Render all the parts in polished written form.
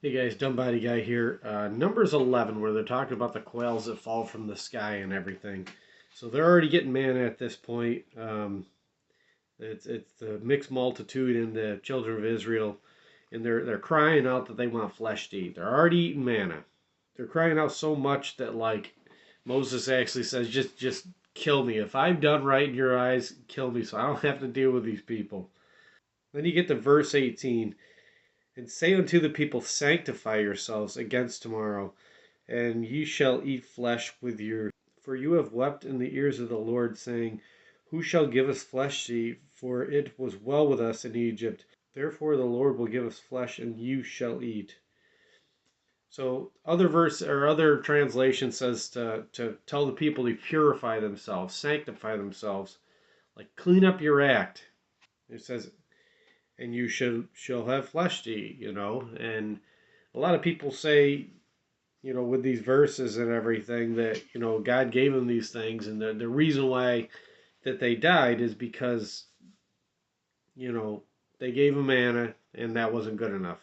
Hey guys, Dumb Body Guy here. Numbers 11, where they're talking about the quails that fall from the sky and everything. So they're already getting manna at this point. It's the mixed multitude and the children of Israel, and they're crying out that they want flesh to eat. They're already eating manna. They're crying out so much that like Moses actually says, just kill me. If I've done right in your eyes, kill me, so I don't have to deal with these people. Then you get to verse 18. And say unto the people, sanctify yourselves against tomorrow, and ye shall eat flesh with your. For you have wept in the ears of the Lord, saying, who shall give us flesh to eat? For it was well with us in Egypt. Therefore the Lord will give us flesh, and you shall eat. So other verse or other translation says to tell the people to purify themselves, sanctify themselves, like clean up your act. It says, and you shall have flesh to eat, and a lot of people say, with these verses and everything that, God gave them these things. And the reason why that they died is because, you know, they gave them manna and that wasn't good enough.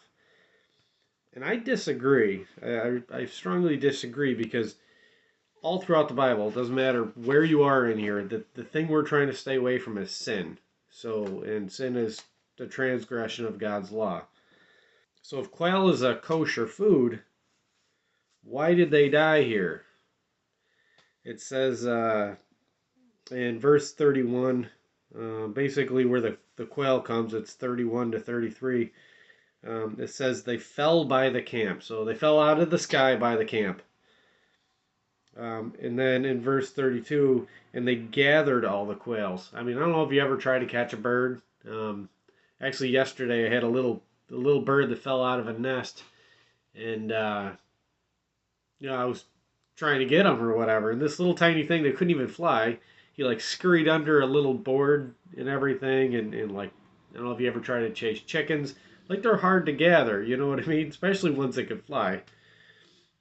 And I disagree. I strongly disagree because all throughout the Bible, it doesn't matter where you are in here, the thing we're trying to stay away from is sin. So, and sin is the transgression of God's law. So if quail is a kosher food, why did they die here? It says in verse 31, basically where the quail comes, it's 31 to 33. It says they fell by the camp. So they fell out of the sky by the camp. And then in verse 32, and they gathered all the quails. I mean, I don't know if you ever tried to catch a bird. Actually, yesterday I had a little bird that fell out of a nest, and I was trying to get him or whatever. And this little tiny thing that couldn't even fly, he like scurried under a little board and everything. And like, I don't know if you ever tried to chase chickens. Like they're hard to gather, you know what I mean? Especially ones that could fly.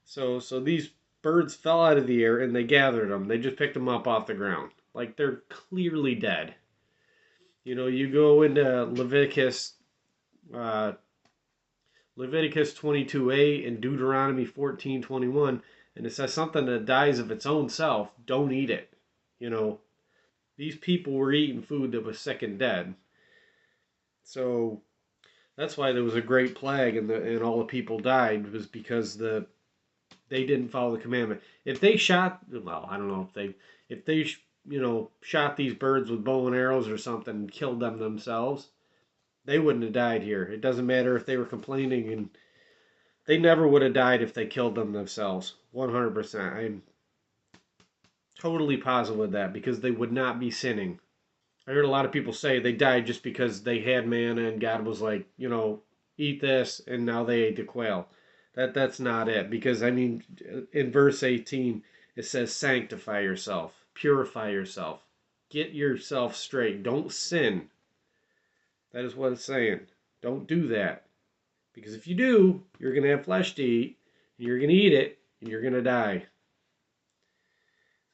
So these birds fell out of the air and they gathered them. They just picked them up off the ground. Like they're clearly dead. You go into uh, Leviticus 22:8 and Deuteronomy 14:21, and it says something that dies of its own self, don't eat it. You know, these people were eating food that was sick and dead. So that's why there was a great plague and all the people died, was because they didn't follow the commandment. If they shot, well, I don't know if they shot these birds with bow and arrows or something and killed them themselves, they wouldn't have died here. It doesn't matter if they were complaining, and they never would have died if they killed them themselves. 100%. I'm totally positive of that because they would not be sinning. I heard a lot of people say they died just because they had manna and God was like, eat this, and now they ate the quail. That's not it, because I mean, in verse 18 it says sanctify yourself, purify yourself, get yourself straight, don't sin. That is what it's saying. Don't do that. Because if you do, you're going to have flesh to eat, and you're going to eat it, and you're going to die.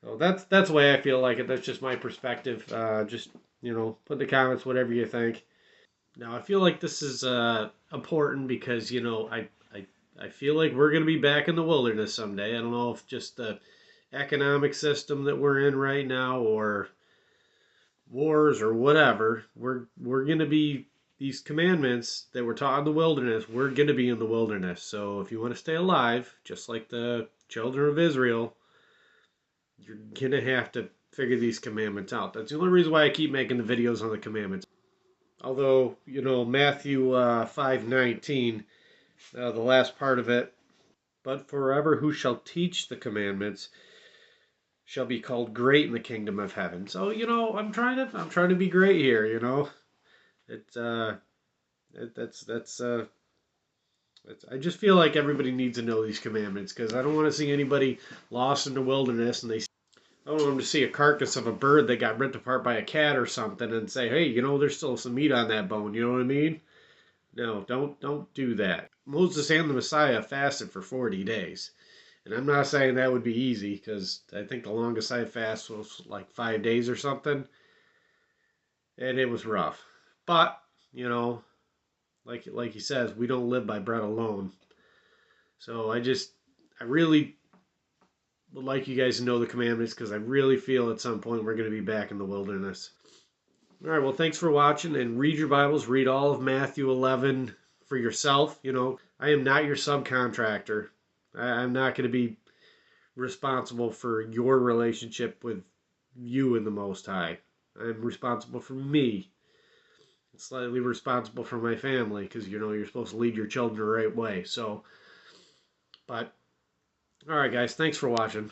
So that's the way I feel like it. That's just my perspective. Just put in the comments whatever you think. Now I feel like this is important because I feel like we're going to be back in the wilderness someday. I don't know if just the economic system that we're in right now or wars or whatever. We're going to be these commandments that were taught in the wilderness. We're going to be in the wilderness. So if you want to stay alive, just like the children of Israel, you're gonna have to figure these commandments out. That's the only reason why I keep making the videos on the commandments. Although, Matthew 5:19, the last part of it, but forever who shall teach the commandments shall be called great in the kingdom of heaven. So, I'm trying to be great here, It's I just feel like everybody needs to know these commandments because I don't want to see anybody lost in the wilderness and I don't want them to see a carcass of a bird that got ripped apart by a cat or something and say, hey, there's still some meat on that bone. You know what I mean? No, don't do that. Moses and the Messiah fasted for 40 days. And I'm not saying that would be easy because I think the longest I fast was like 5 days or something. And it was rough. But, like he says, we don't live by bread alone. So I really would like you guys to know the commandments because I really feel at some point we're going to be back in the wilderness. All right, well, thanks for watching and read your Bibles. Read all of Matthew 11 for yourself. I am not your subcontractor. I'm not going to be responsible for your relationship with you and the Most High. I'm responsible for me. Slightly responsible for my family because you're supposed to lead your children the right way. So, but all right, guys, thanks for watching.